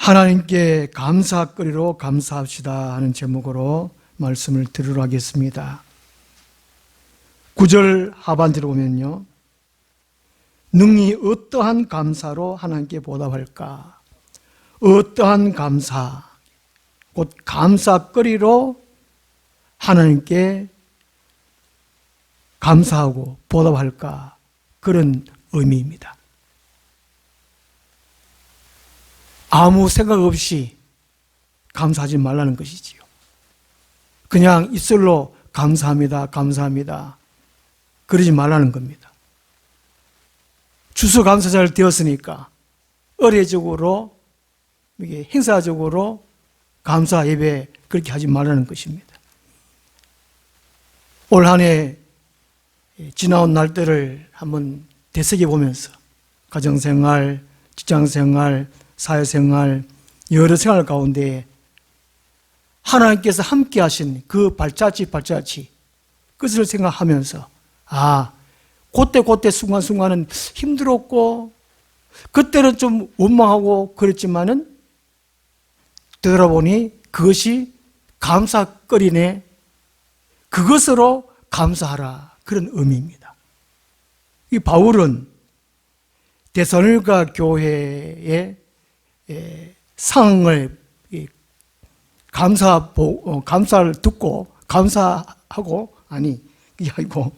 하나님께 감사거리로 감사합시다 하는 제목으로 말씀을 드리러 하겠습니다. 9절 하반절에 보면요, 능히 어떠한 감사로 하나님께 보답할까? 어떠한 감사, 곧 감사거리로 하나님께 감사하고 보답할까? 그런 의미입니다. 아무 생각 없이 감사하지 말라는 것이지요. 그냥 입술로 감사합니다, 감사합니다, 그러지 말라는 겁니다. 추수감사절 되었으니까 의례적으로, 이게 행사적으로 감사 예배 그렇게 하지 말라는 것입니다. 올 한 해 지나온 날들을 한번 되새겨 보면서 가정생활, 직장생활, 사회생활, 여러 생활 가운데 하나님께서 함께 하신 그 발자취 그것을 생각하면서 그때 순간순간은 힘들었고 그때는 좀 원망하고 그랬지만은 되돌아보니 그것이 감사거리네, 그것으로 감사하라, 그런 의미입니다. 이 바울은 데살로니가 교회의 상황을 감사를 듣고 감사하고, 이게 아니고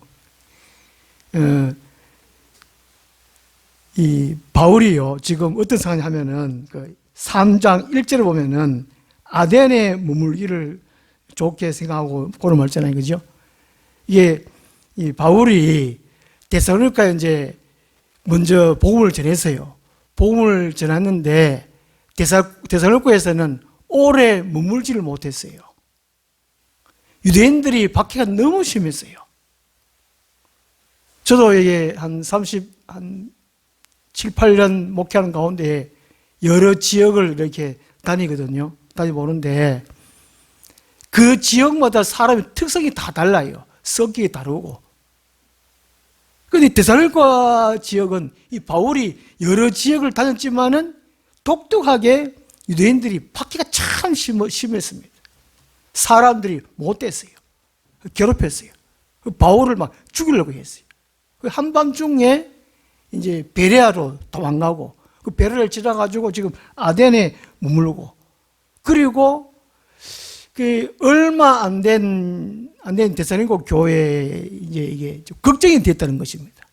이 바울이요, 지금 어떤 상황이 하면은 3장 1절을 보면은 아덴에 머물기를 좋게 생각하고 그런 말 있잖아요, 그죠? 이게 이 바울이 데살로니가에 이제 먼저 복음을 전했어요. 복음을 전했는데 데살로니가에서는 오래 머물지를 못했어요. 유대인들이 박해가 너무 심했어요. 저도 이게 한 7, 8년 목회하는 가운데 여러 지역을 이렇게 다니보는데 그 지역마다 사람의 특성이 다 달라요. 성격이 다르고. 그런데 데살로니가 지역은 이 바울이 여러 지역을 다녔지만은 독특하게 유대인들이 박해가 참 심했습니다. 사람들이 못됐어요. 괴롭혔어요. 바울을 막 죽이려고 했어요. 한밤중에 이제 베레아로 도망가고 그 베레아를 지나가지고 지금 아덴에 머물고, 그리고 그 얼마 안 된 데살로니가 교회에 이제 이게 좀 걱정이 됐다는 것입니다.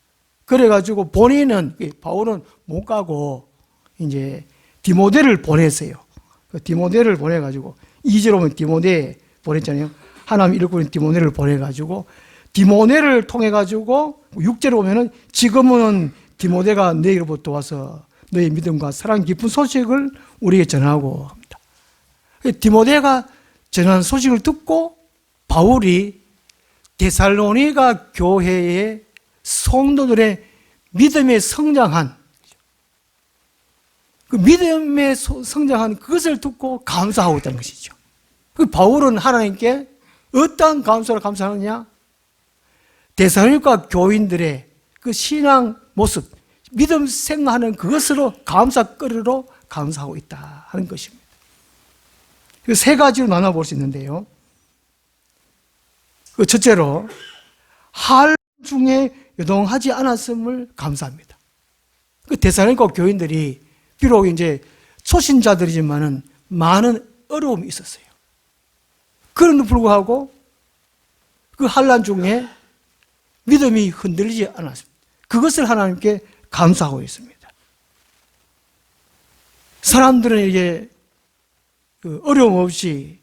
그래가지고 바울은 못 가고 이제 디모데를 보냈어요. 디모데를 보내가지고 2절 오면 디모데 보냈잖아요. 하나님 일꾼인 디모데를 보내가지고 디모데를 통해가지고 6절에 오면은 지금은 디모데가 너희로부터 와서 너희 믿음과 사랑 깊은 소식을 우리에게 전하고 합니다. 디모데가 전한 소식을 듣고 바울이 데살로니가 교회의 성도들의 믿음에 성장한, 그 믿음에 성장한 그것을 듣고 감사하고 있다는 것이죠. 그 바울은 하나님께 어떠한 감사를 감사하느냐? 데살로니가 교인들의 그 신앙 모습, 믿음 생활하는 그것으로 감사거리로 감사하고 있다 하는 것입니다. 세 가지로 나눠볼 수 있는데요. 첫째로, 할 중에 요동하지 않았음을 감사합니다. 데살로니가 교인들이 비록 이제 초신자들이지만은 많은 어려움이 있었어요. 그런데도 불구하고 그 환난 중에 믿음이 흔들리지 않았습니다. 그것을 하나님께 감사하고 있습니다. 사람들은 이게 어려움 없이,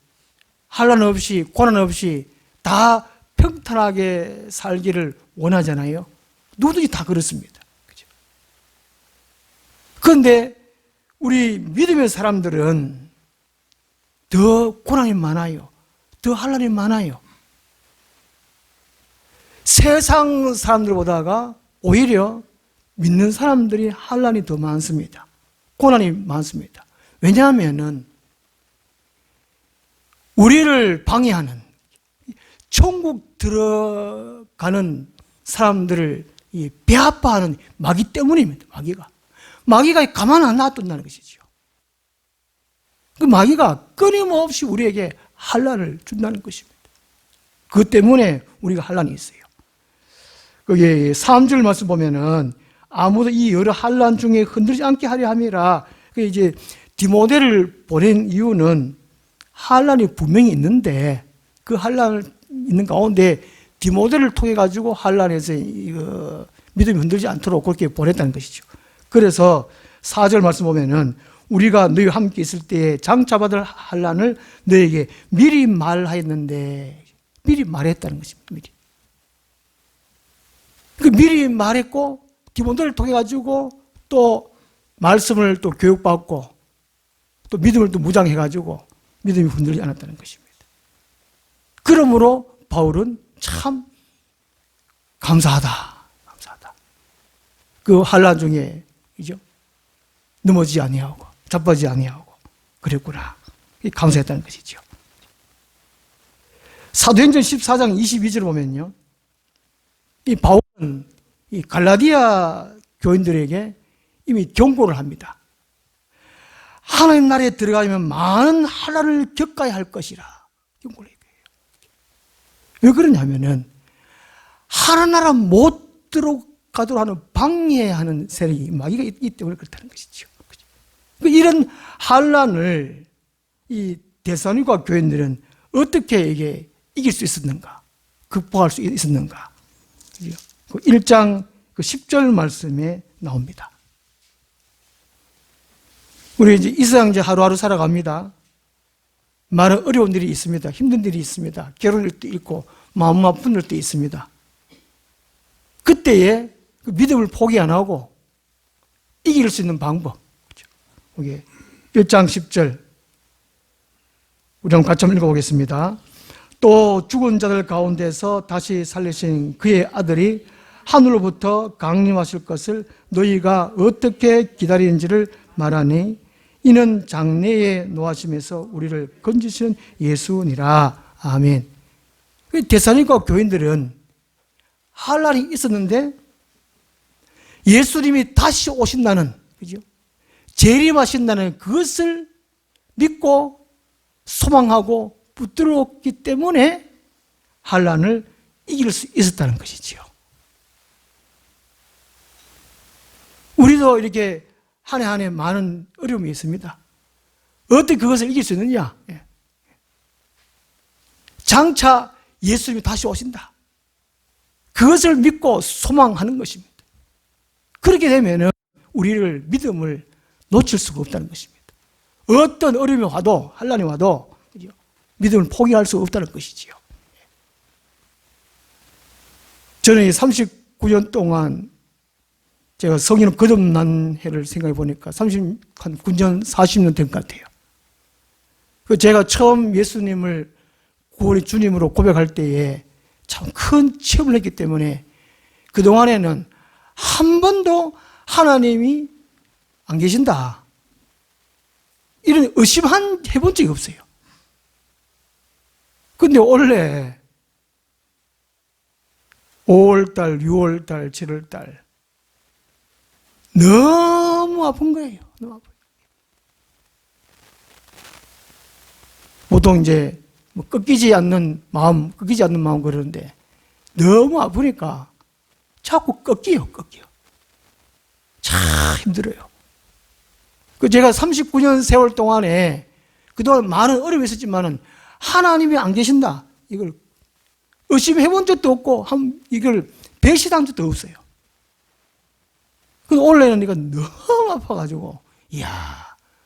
환난 없이, 고난 없이 다 평탄하게 살기를 원하잖아요. 누구든지 다 그렇습니다. 그죠? 그런데 우리 믿음의 사람들은 더 고난이 많아요. 더 환난이 많아요. 세상 사람들보다가 오히려 믿는 사람들이 환난이 더 많습니다. 고난이 많습니다. 왜냐하면은 우리를 방해하는, 천국 들어가는 사람들을 배아파하는 마귀 때문입니다. 마귀가 가만 안 놔둔다는 것이죠. 그 마귀가 끊임없이 우리에게 환난을 준다는 것입니다. 그것 때문에 우리가 환난이 있어요. 거기 3절 말씀 보면은 아무도 이 여러 환난 중에 흔들리지 않게 하려 함이라. 그 이제 디모데를 보낸 이유는 환난이 분명히 있는데 그 환난을 있는 가운데 디모데를 통해 가지고 환난에서 믿음이 흔들리지 않도록 그렇게 보냈다는 것이죠. 그래서 4절 말씀 보면은 우리가 너희와 함께 있을 때에 장차 받을 환난을 너에게 미리 말하였는데, 미리 말했다는 것입니다. 미리 말했고 디모데를 통해 가지고 또 말씀을 또 교육받고 또 믿음을 또 무장해 가지고 믿음이 흔들리지 않았다는 것입니다. 그러므로 바울은 참 감사하다. 그 환난 중에 넘어지지 아니하고 자빠지지 아니하고 그랬구나. 감사했다는 것이죠. 사도행전 14장 22절 보면요, 이 바울은 이 갈라디아 교인들에게 이미 경고를 합니다. 하나님 나라에 들어가면 많은 환난을 겪어야 할 것이라 경고를 해요. 왜 그러냐면은 하나님 나라 못 들어가도록 하는 방해하는 세력이 마귀가 있기 때문에 그렇다는 것이죠. 이런 환난을 이 데살로니가 교인들은 어떻게 이게 이길 수 있었는가, 극복할 수 있었는가? 1장 10절 말씀에 나옵니다. 우리 이제 이 세상 이제 하루하루 살아갑니다. 많은 어려운 일이 있습니다. 힘든 일이 있습니다. 괴로운 일도 있고 마음 아픈 일도 있습니다. 그때에 그 믿음을 포기 안 하고 이길 수 있는 방법. 여기 1장 10절 우리 한번 같이 한번 읽어보겠습니다. 또 죽은 자들 가운데서 다시 살리신 그의 아들이 하늘로부터 강림하실 것을 너희가 어떻게 기다리는지를 말하니 이는 장래에 노하심에서 우리를 건지시는 예수니라. 아멘. 데살로니가 교인들은 환난이 있었는데 예수님이 다시 오신다는, 그죠? 재림하신다는 그것을 믿고 소망하고 붙들었기 때문에 환난을 이길 수 있었다는 것이지요. 우리도 이렇게 한 해 한 해 많은 어려움이 있습니다. 어떻게 그것을 이길 수 있느냐? 장차 예수님이 다시 오신다. 그것을 믿고 소망하는 것입니다. 그렇게 되면 우리를 믿음을 놓칠 수가 없다는 것입니다. 어떤 어려움이 와도, 환난이 와도 믿음을 포기할 수 없다는 것이지요. 저는 39년 동안 제가 성인은 거듭난 해를 생각해 보니까 39년, 40년 된 것 같아요. 제가 처음 예수님을 구원의 주님으로 고백할 때에 참 큰 체험을 했기 때문에 그동안에는 한 번도 하나님이 안 계신다, 이런 해본 적이 없어요. 근데 원래 5월달, 6월달, 7월달 너무 아픈 거예요. 너무 아파요. 보통 이제 꺾이지 않는 마음 그러는데 너무 아프니까 자꾸 꺾여요. 참 힘들어요. 제가 39년 세월 동안에 그동안 많은 어려움이 있었지만은 하나님이 안 계신다, 이걸 의심해 본 적도 없고 이걸 배신한 적도 없어요. 근데 원래는 내가 너무 아파가지고,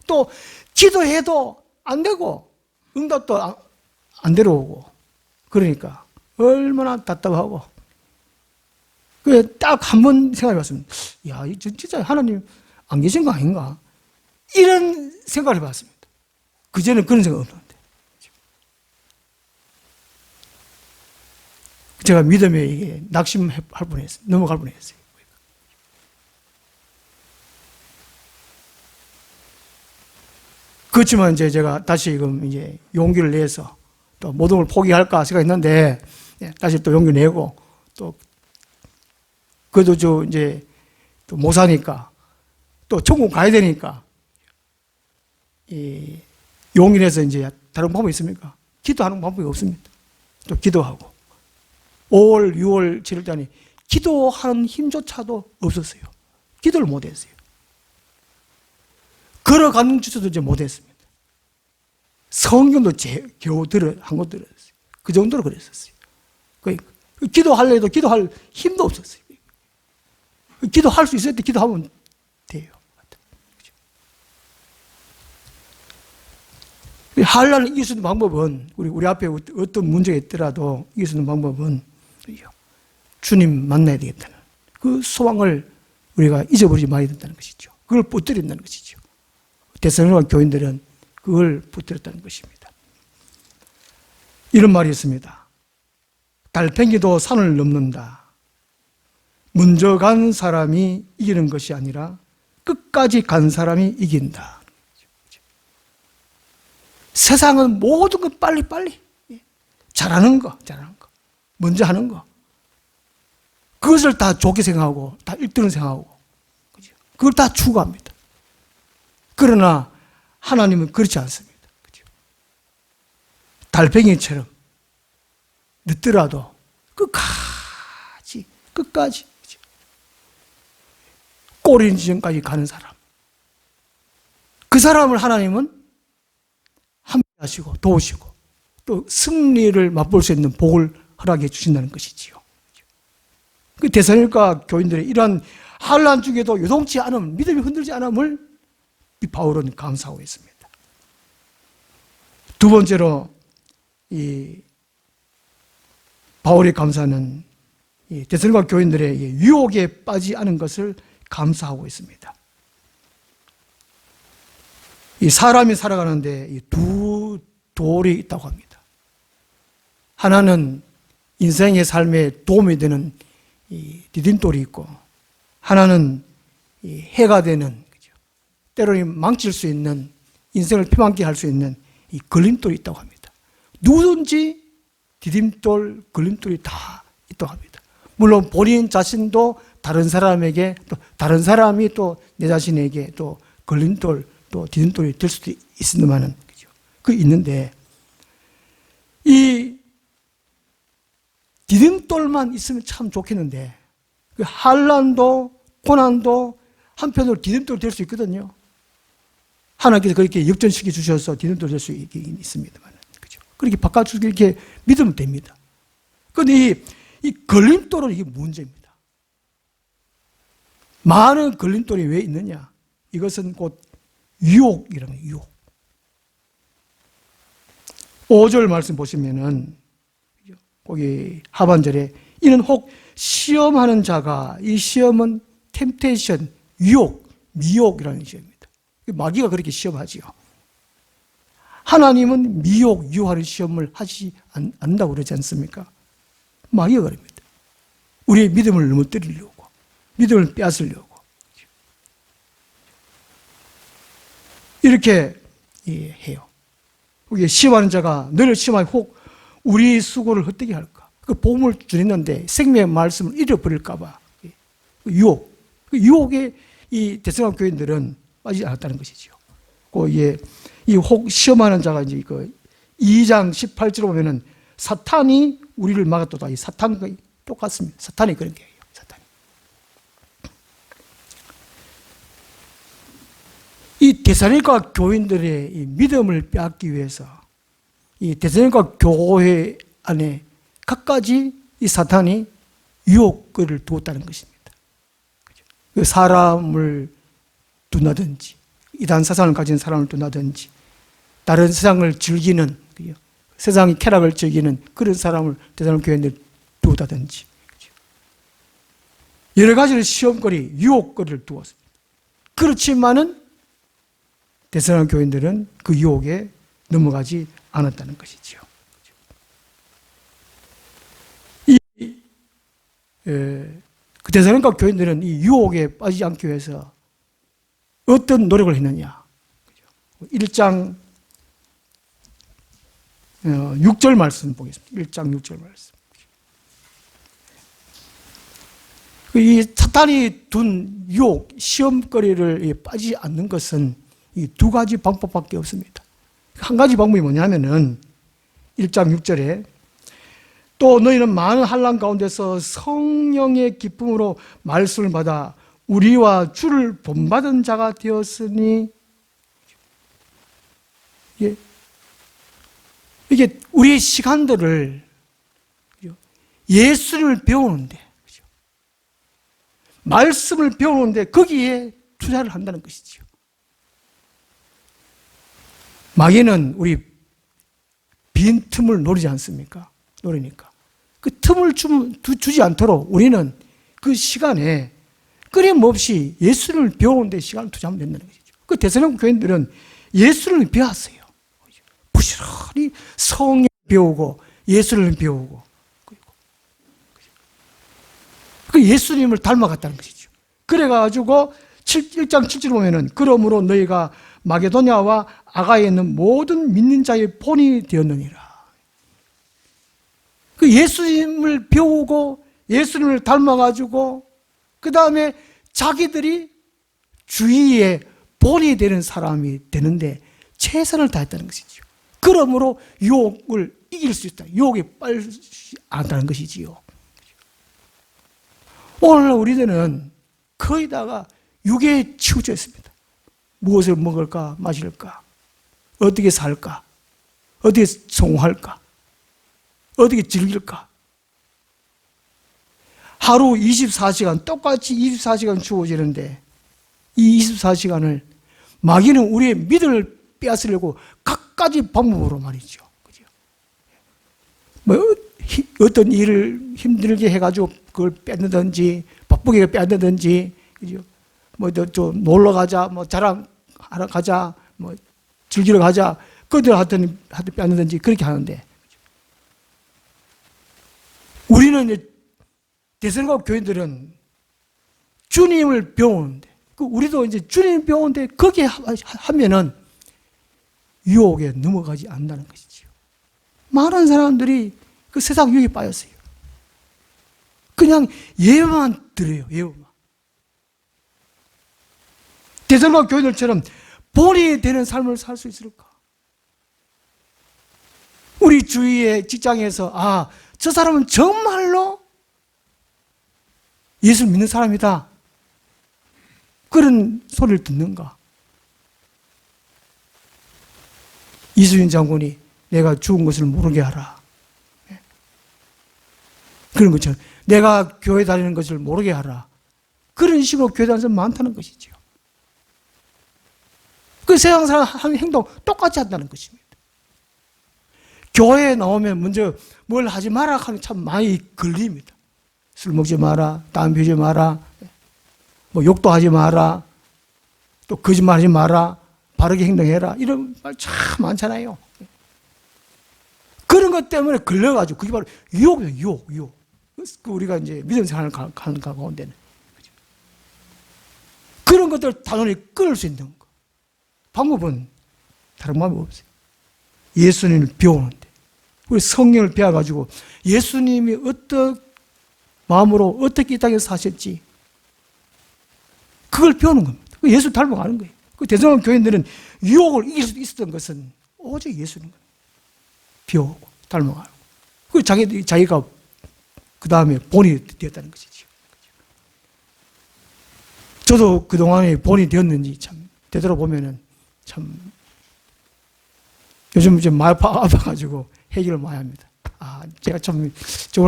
또 기도해도 안 되고 응답도 안 들어오고, 그러니까 얼마나 답답하고. 딱 한 번 생각해 봤습니다. 진짜 하나님 안 계신 거 아닌가? 이런 생각을 해봤습니다. 그전에는 그런 생각 없는데. 제가 믿음에 이게 낙심할 뻔했어요. 넘어갈 뻔했어요. 그렇지만 이제 제가 다시 이제 용기를 내서 또 모든 걸 포기할까 생각했는데 다시 또 용기 내고 또 그래도 이제 또 못 사니까 또 천국 가야 되니까 용인에서 이제 다른 방법이 있습니까? 기도하는 방법이 없습니다. 또 기도하고 5월, 6월, 7월 달에 기도하는 힘조차도 없었어요. 기도를 못했어요. 걸어가는 주소도 이제 못했습니다. 성경도 겨우 한 것 들었어요. 그 정도로 그랬었어요. 그러니까 기도하려도 기도할 힘도 없었어요. 기도할 수 있을 때 기도하면 돼요. 한란을 이길 수 있는 방법은 우리 앞에 어떤 문제가 있더라도 이길 수 있는 방법은 주님 만나야 되겠다는 그 소망을 우리가 잊어버리지 말아야 된다는 것이죠. 그걸 붙들인다는 것이죠. 데살로니가 교인들은 그걸 붙들었다는 것입니다. 이런 말이 있습니다. 달팽이도 산을 넘는다. 먼저 간 사람이 이기는 것이 아니라 끝까지 간 사람이 이긴다. 세상은 모든 것 빨리빨리 잘하는 거 먼저 하는 거 그것을 다 좋게 생각하고 다 1등을 생각하고 그걸 다 추구합니다. 그러나 하나님은 그렇지 않습니다. 달팽이처럼 늦더라도 끝까지 꼬리는 지점까지 가는 사람, 그 사람을 하나님은 함께하시고 도우시고 또 승리를 맛볼 수 있는 복을 허락해 주신다는 것이지요. 그 데살로니가 교인들의 이러한 환난 중에도 요동치 않음, 믿음이 흔들지 않음을 이 바울은 감사하고 있습니다. 두 번째로 이 바울의 감사는 이 데살로니가 교인들의 유혹에 빠지지 않은 것을 감사하고 있습니다. 이 사람이 살아가는데 이 두 돌이 있다고 합니다. 하나는 인생의 삶에 도움이 되는 이 디딤돌이 있고, 하나는 이 해가 되는, 때로는 망칠 수 있는, 인생을 피망케 할 수 있는 이 걸림돌이 있다고 합니다. 누구든지 디딤돌, 걸림돌이 다 있다고 합니다. 물론 본인 자신도 다른 사람에게, 또 다른 사람이 또 내 자신에게 또 걸림돌, 또 디딤돌이 될 수도 있습니다만은, 그 있는데, 이 디딤돌만 있으면 참 좋겠는데, 그 환난도 고난도 한편으로 디딤돌이 될 수 있거든요. 하나님께서 그렇게 역전시켜 주셔서 디딤돌이 될 수 있긴 있습니다만, 그죠? 그렇게 바꿔주고 이렇게 믿으면 됩니다. 그런데 이 걸림돌은 이게 문제입니다. 많은 걸림돌이 왜 있느냐? 이것은 곧 유혹이라는 거예요, 유혹. 5절 말씀 보시면은, 거기 하반절에, 이는 혹 시험하는 자가, 이 시험은 템테이션, 유혹, 미혹이라는 시험입니다. 마귀가 그렇게 시험하지요. 하나님은 미혹, 유혹하는 시험을 하지 않는다고 그러지 않습니까? 마귀가 그럽니다. 우리의 믿음을 넘어뜨리려고, 믿음을 빼앗으려고. 이렇게 해요. 여기 시험하는 자가 너를 시험하여 혹 우리 수고를 헛되게 할까? 그 복음을 주냈는데 생명의 말씀을 잃어버릴까봐. 유혹. 그 유혹에 이 데살로니가 교인들은 빠지지 않았다는 것이죠. 이 혹 시험하는 자가 이제 그 2장 18절에 보면은 사탄이 우리를 막았도다. 이 사탄과 똑같습니다. 사탄이 그런 게예요. 사탄이. 이 데살로니가 교인들의 이 믿음을 빼앗기 위해서 이 데살로니가 교회 안에 갖가지 이 사탄이 유혹을 두었다는 것입니다. 그 사람을 둔다든지, 이단 사상을 가진 사람을 둔다든지, 다른 세상을 즐기는, 세상의 쾌락을 즐기는 그런 사람을 데살로니가 교인들 두다든지, 여러 가지의 시험거리, 유혹거리를 두었습니다. 그렇지만은 데살로니가 교인들은 그 유혹에 넘어가지 않았다는 것이죠. 그 데살로니가 교인들은 이 유혹에 빠지지 않기 위해서 어떤 노력을 했느냐. 1장 6절 말씀 보겠습니다. 1장 6절 말씀. 이 사탄이 둔 유혹, 시험거리를 빠지지 않는 것은 이 두 가지 방법밖에 없습니다. 한 가지 방법이 뭐냐면은 1장 6절에 또 너희는 많은 환난 가운데서 성령의 기쁨으로 말씀을 받아 우리와 주를 본받은 자가 되었으니, 이게 우리의 시간들을 예수를 배우는데, 말씀을 배우는데 거기에 투자를 한다는 것이죠. 마귀는 우리 빈 틈을 노리지 않습니까? 노리니까. 그 틈을 주지 않도록 우리는 그 시간에 끊임없이 예수를 배우는 데 시간을 투자하면 된다는 것이죠. 그 데살로니가 교인들은 예수를 배웠어요. 부지런히 성경 배우고 예수를 배우고 그 예수님을 닮아갔다는 것이죠. 그래가지고 1장 7절 보면은 그러므로 너희가 마게도냐와 아가에 있는 모든 믿는 자의 본이 되었느니라. 그 예수님을 배우고 예수님을 닮아가지고 그 다음에 자기들이 주위에 본이 되는 사람이 되는데 최선을 다했다는 것이죠. 그러므로 유혹을 이길 수 있다. 유혹에 빠지지 않다는 것이지요. 오늘 우리들은 거의 다가 육에 치우쳐 있습니다. 무엇을 먹을까, 마실까, 어떻게 살까, 어떻게 성공할까, 어떻게 즐길까. 하루 24시간, 똑같이 24시간 주어지는데 이 24시간을 마귀는 우리의 믿음을 빼앗으려고 각가지 방법으로 말이죠. 그죠? 뭐 어떤 일을 힘들게 해가지고 그걸 빼앗는지, 바쁘게 빼앗는지, 그죠? 뭐 좀 놀러 가자, 뭐 자랑하러 가자, 뭐 즐기러 가자, 그들 하여튼 빼앗는지 그렇게 하는데, 우리는 이제 데살로니가 교인들은 주님을 배우는데, 우리도 이제 주님을 배우는데 거기에 하면은 유혹에 넘어가지 않는다는 것이죠. 많은 사람들이 그 세상 유혹에 빠졌어요. 그냥 예만 들어요, 예만. 데살로니가 교인들처럼 본이 되는 삶을 살 수 있을까? 우리 주위의 직장에서 저 사람은 정말로 예수를 믿는 사람이다, 그런 소리를 듣는가? 이수인 장군이 내가 죽은 것을 모르게 하라, 그런 것처럼 내가 교회 다니는 것을 모르게 하라, 그런 식으로 교회 다니는 사람 많다는 것이죠. 그 세상 사람 하는 행동 똑같이 한다는 것입니다. 교회에 나오면 먼저 뭘 하지 마라 하면 참 많이 걸립니다. 술 먹지 마라, 담배 피우지 마라, 뭐 욕도 하지 마라, 또 거짓말하지 마라, 바르게 행동해라, 이런 말 참 많잖아요. 그런 것 때문에 걸려가지고 그게 바로 유혹이에요, 유혹. 우리가 이제 믿음 생활을 가는 가운데는 그런 것들을 단원히 끊을 수 있는 거. 방법은 다른 방법이 없어요. 예수님을 배우는데, 우리 성령을 배워가지고 예수님이 어떤 마음으로 어떻게 이 땅에서 사셨지, 그걸 배우는 겁니다. 예수 닮아가는 거예요. 그 데살로니가 교인들은 유혹을 이길 수 있었던 것은 오직 예수님 배우고 닮아가고, 그 자기가 그 다음에 본이 되었다는 것이죠. 저도 그동안에 본이 되었는지 참 되돌아보면은 참 요즘 좀 많이 아파가지고 해결을 많이 합니다. 제가 정말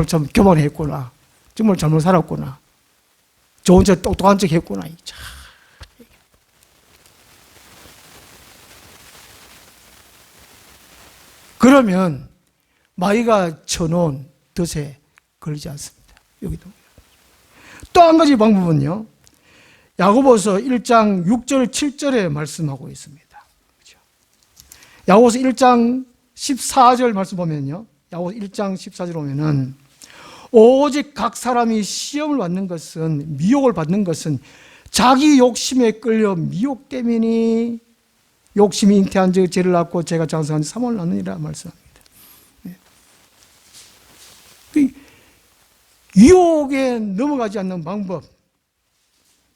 좀 교만했구나, 정말 잘못 살았구나, 좋은 척 똑똑한 척 했구나. 참. 그러면 마귀가 쳐놓은 덫에 걸리지 않습니다. 여기도. 또 한 가지 방법은요, 야고보서 1장 6절 7절에 말씀하고 있습니다. 그렇죠? 야고보서 1장 14절 말씀 보면요, 야고보서 1장 14절 보면은 오직 각 사람이 시험을 받는 것은, 미혹을 받는 것은 자기 욕심에 끌려 미혹 때문이니 욕심이 잉태한 즉 죄를 낳고 죄가 장성한 즉 사망을 낳느니라 말씀합니다. 유혹에 넘어가지 않는 방법,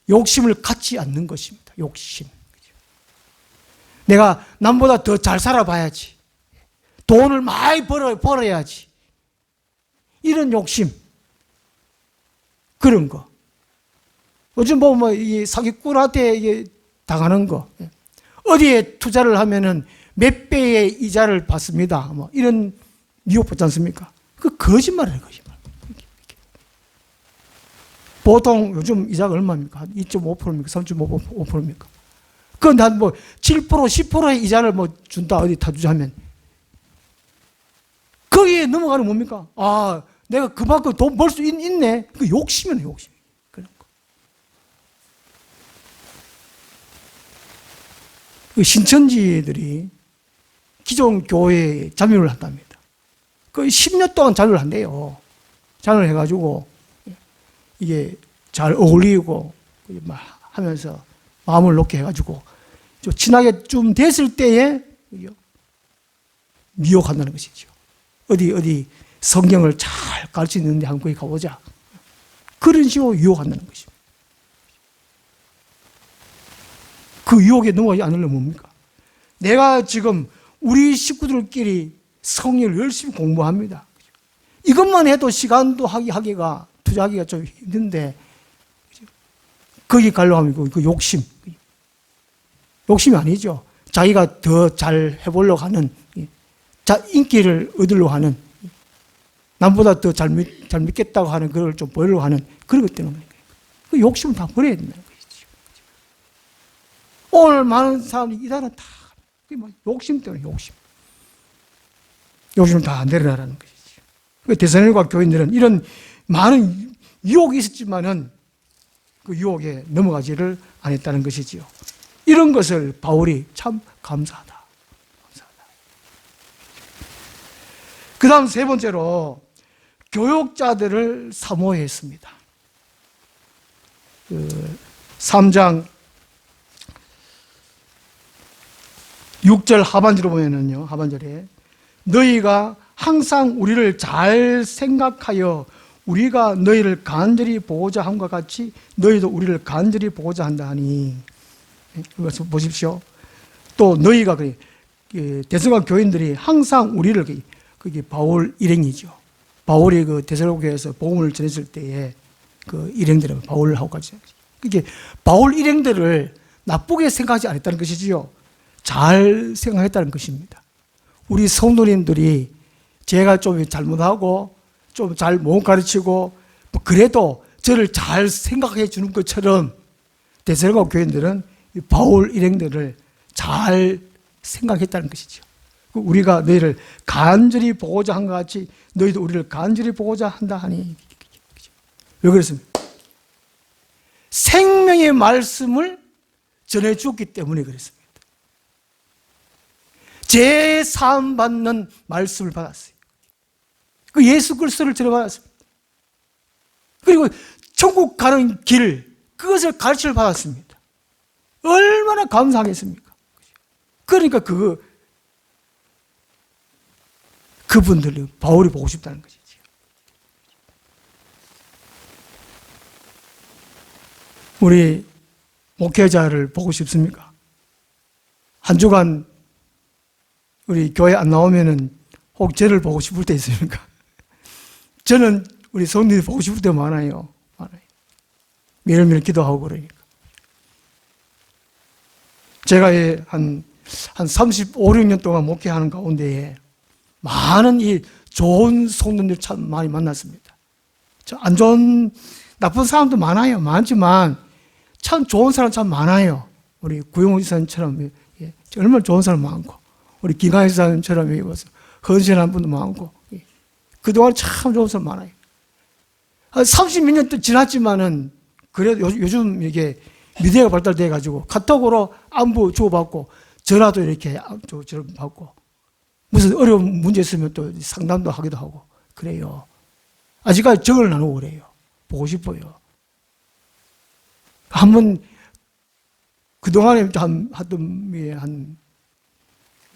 욕심을 갖지 않는 것입니다. 욕심. 내가 남보다 더 잘 살아봐야지. 돈을 많이 벌어야지. 이런 욕심. 그런 거. 요즘 보면 이 사기꾼한테 이게 당하는 거. 어디에 투자를 하면은 몇 배의 이자를 받습니다. 뭐 이런 미혹 받지 않습니까? 그 거짓말이에요, 거짓말. 보통 요즘 이자가 얼마입니까? 한 2.5%입니까? 3.5%입니까? 그건 한 뭐 7%, 10%의 이자를 뭐 준다, 어디 타주자면. 거기에 넘어가는 뭡니까? 아, 내가 그만큼 돈 벌 수 있네. 그 욕심이네, 욕심. 그런 거. 그 신천지들이 기존 교회에 잠유를 한답니다. 그 10년 동안 잠유를 한대요. 잠유를 해가지고 이게 잘 어울리고 막 하면서 마음을 놓게 해가지고 좀 친하게 좀 됐을 때에 미혹한다는 것이죠. 어디 성경을 잘 가르치는데 한 거기 가보자. 그런 식으로 유혹한다는 것입니다. 그 유혹에 넘어가지 않으려면 뭡니까? 내가 지금 우리 식구들끼리 성경을 열심히 공부합니다. 이것만 해도 시간도 하기가 투자하기가 좀 힘든데 거기 가려고 하면 그 욕심. 욕심이 아니죠. 자기가 더 잘 해보려고 하는, 인기를 얻으려고 하는, 남보다 더 잘 믿겠다고 하는 그걸 좀 보이려고 하는 그런 것 때문에 그 욕심을 다 버려야 된다는 것이죠. 오늘 많은 사람들이 이단은 다 욕심 때문에 욕심을 다 내려놔라는 것이죠. 데살로니가 교인들은 이런 많은 유혹이 있었지만은 그 유혹에 넘어가지를 않았다는 것이지요. 이런 것을 바울이 참 감사하다. 그 다음 세 번째로 교육자들을 사모했습니다. 3장 6절 하반절로 보면은요, 하반절에 너희가 항상 우리를 잘 생각하여 우리가 너희를 간절히 보고자 함과 같이 너희도 우리를 간절히 보고자 한다 하니, 이것을 보십시오. 또 너희가 데살로니가 교인들이 항상 우리를, 그게 바울 일행이죠. 바울이 그 데살로니가 교회에서 복음을 전했을 때에 그 일행들은 바울하고 같이, 그게 바울 일행들을 나쁘게 생각하지 않았다는 것이지요. 잘 생각했다는 것입니다. 우리 성도님들이 제가 좀 잘못하고 좀 잘 못 가르치고 그래도 저를 잘 생각해 주는 것처럼 데살로니가 교인들은 바울 일행들을 잘 생각했다는 것이죠. 우리가 너희를 간절히 보고자 한 것 같이 너희도 우리를 간절히 보고자 한다 하니. 왜 그랬습니까? 생명의 말씀을 전해 주었기 때문에 그랬습니다. 제사함 받는 말씀을 받았어요. 그 예수 그리스도를 들어받았습니다. 그리고 천국 가는 길, 그것을 가르침을 받았습니다. 얼마나 감사하겠습니까? 그러니까 그분들이 바울이 보고 싶다는 것이죠. 우리 목회자를 보고 싶습니까? 한 주간 우리 교회 안 나오면은 혹 저를 보고 싶을 때 있습니까? 저는 우리 성도들이 보고 싶을 때 많아요. 매일매일 기도하고 그러니까. 제가 한 35, 6년 동안 목회하는 가운데에 많은 이 좋은 성도들 참 많이 만났습니다. 안 좋은, 나쁜 사람도 많아요. 많지만 참 좋은 사람 참 많아요. 우리 구용호 지사님처럼 얼마나 좋은 사람 많고, 우리 김강희 지사님처럼 여기 와서 헌신한 분도 많고, 그동안 참 좋은 사람 많아요. 한 30몇 년 또 지났지만은 그래도 요즘 이게 미디어가 발달돼가지고 카톡으로 안부 주고받고 전화도 이렇게 받고 무슨 어려운 문제 있으면 또 상담도 하기도 하고 그래요. 아직까지 정을 나누고 그래요. 보고 싶어요. 한번 그동안에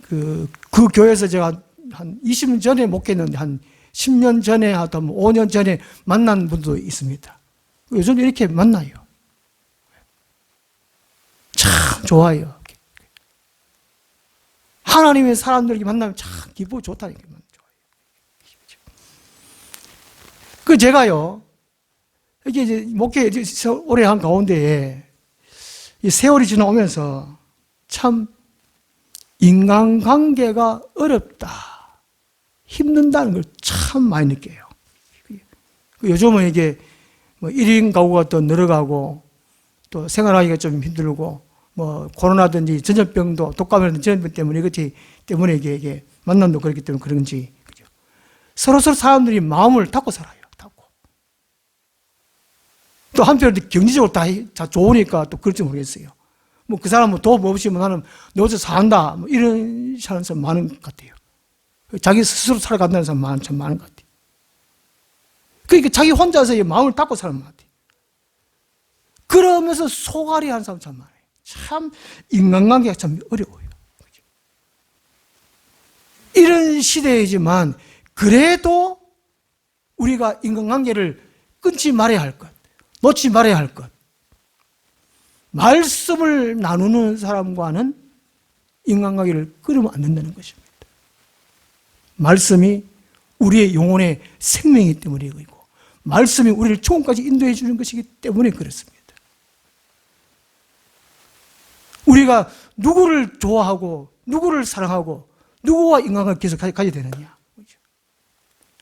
그 교회에서 제가 한 20년 전에 목회했는데 한 10년 전에 하여튼 5년 전에 만난 분도 있습니다. 요즘 이렇게 만나요. 참 좋아요. 하나님의 사람들에게 만나면 참 기쁘고 좋다는 게 좋아요. 그 제가요, 이게 이제 목회 오래 한 가운데에 이 세월이 지나오면서 참 인간관계가 어렵다, 힘든다는 걸 참 많이 느껴요. 요즘은 이게 뭐 1인 가구가 또 늘어가고 또 생활하기가 좀 힘들고 뭐 코로나든지 전염병도 독감이라든지 전염병 때문에 이것 때문에 이게 만남도 그렇기 때문에 그런지 서로 사람들이 마음을 닫고 살아요. 닫고. 또 한편으로 경제적으로 다 좋으니까 또 그럴지 모르겠어요. 뭐 그 사람은 도움 없이면 나는 너 어디서 산다 뭐 이런 사람 많은 것 같아요. 자기 스스로 살아간다는 사람 참 많은 것 같아요. 그러니까 자기 혼자서 마음을 닫고 사는 것 같아요. 그러면서 소갈이 하는 사람 참 많아요. 참 인간관계가 참 어려워요. 이런 시대이지만 그래도 우리가 인간관계를 끊지 말아야 할 것, 놓지 말아야 할 것. 말씀을 나누는 사람과는 인간관계를 끊으면 안 된다는 것입니다. 말씀이 우리의 영혼의 생명이기 때문이고 말씀이 우리를 총까지 인도해 주는 것이기 때문에 그렇습니다. 우리가 누구를 좋아하고 누구를 사랑하고 누구와 인간관계를 계속 가져야 되느냐?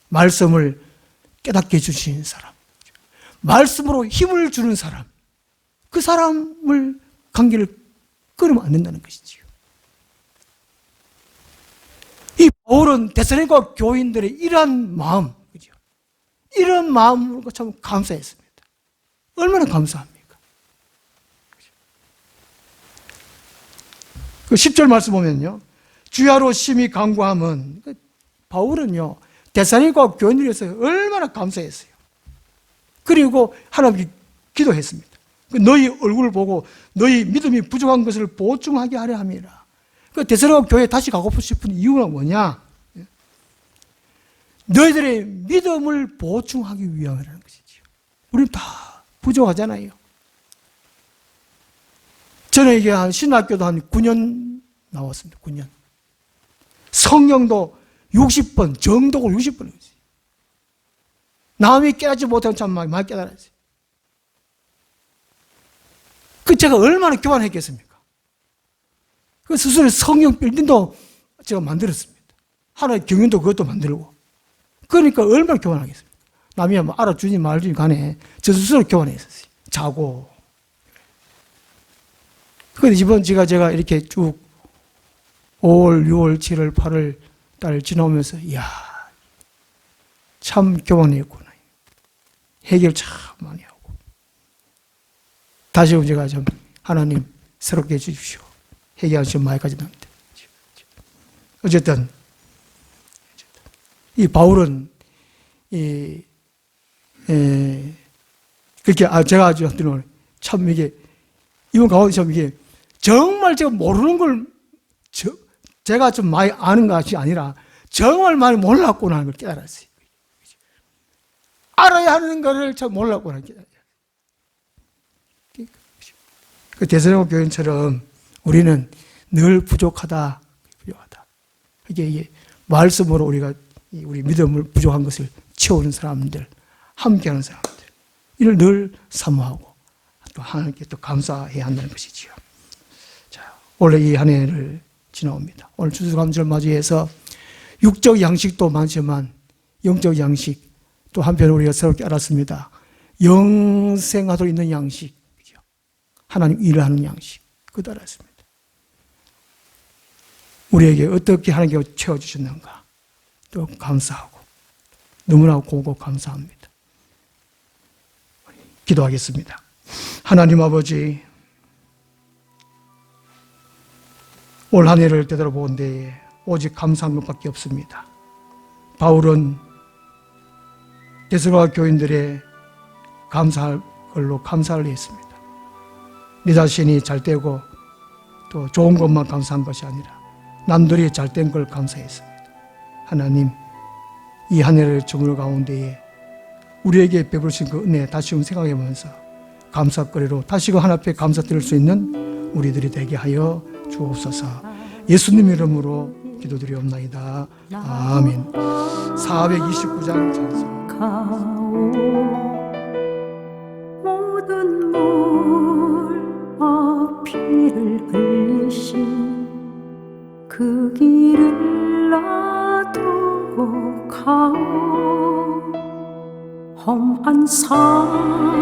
말씀을 깨닫게 해주시는 사람, 말씀으로 힘을 주는 사람, 그 사람을 관계를 끊으면 안 된다는 것이지요. 이 바울은 데살로니가 교인들의 이러한 마음, 그죠? 이런 마음으로 참 감사했습니다. 얼마나 감사합니까? 그 10절 말씀 보면요, 주야로 심히 간구함은, 바울은요 데살로니가 교인들에서 얼마나 감사했어요. 그리고 하나님께 기도했습니다. 너희 얼굴을 보고 너희 믿음이 부족한 것을 보충하게 하려 함이라. 그 데살로니가 교회에 다시 가고 싶은 이유가 뭐냐? 너희들의 믿음을 보충하기 위함이라는 것이죠. 우리는 다 부족하잖아요. 저는 이게 신학교도 한 9년 나왔습니다. 9년. 성경도 60번, 정독을 60번 했어요. 남이 깨닫지 못하는 참 많이 깨달았어요. 그 제가 얼마나 교환했겠습니까? 그 스스로 성경 빌딩도 제가 만들었습니다. 하나의 경연도 그것도 만들고. 그러니까 얼마나 교환하겠습니까? 남이 뭐 알아주니 말주니 간에 저 스스로 교환했었어요. 자고. 그런데 이번 제가 이렇게 쭉 5월, 6월, 7월, 8월 달 지나오면서 이야, 참 교환했구나. 해결 참 많이 하고. 다시 제가 좀 하나님 새롭게 해주십시오. 해결하시면 많이까지 나옵니다. 어쨌든 이 바울은 그렇게 제가 아주 참 이게 이번 가운데 참 이게 정말 제가 모르는 걸 제가 좀 많이 아는 것이 아니라 정말 많이 몰랐구나 하는 걸 깨달았어요. 알아야 하는 것을 참 몰랐구나 깨달았어요. 그 데살로니가 교인처럼 우리는 늘 부족하다. 이게 말씀으로 우리가 우리 믿음을 부족한 것을 채우는 사람들, 함께하는 사람들, 이를 늘 사모하고 또 하나님께 또 감사해야 한다는 것이지요. 자, 원래 이 한 해를 지나옵니다. 오늘 추수감사를 맞이해서 육적 양식도 많지만 영적 양식, 또 한편 우리가 새롭게 알았습니다. 영생하도록 있는 양식, 하나님 일을 하는 양식, 그것도 알았습니다. 우리에게 어떻게 하나님께 채워주셨는가 또 감사하고 너무나 고고 감사합니다. 기도하겠습니다. 하나님 아버지, 올 한 해를 되돌아보는데 오직 감사한 것밖에 없습니다. 바울은 데살로니가 교인들의 감사할 걸로 감사를 했습니다. 네 자신이 잘되고 또 좋은 것만 감사한 것이 아니라 남들이 잘된 걸 감사했습니다. 하나님, 이 한 해를 정월 가운데에 우리에게 베푸신 그 은혜 다시금 생각해보면서 감사거리로 다시금 하나님 앞에 감사드릴 수 있는 우리들이 되게 하여 주옵소서. 예수님 이름으로 기도드리옵나이다. 아멘. 429장 찬송. 가오 모든 물과 피를 흘리신 그 길을 나도 가오 험한 산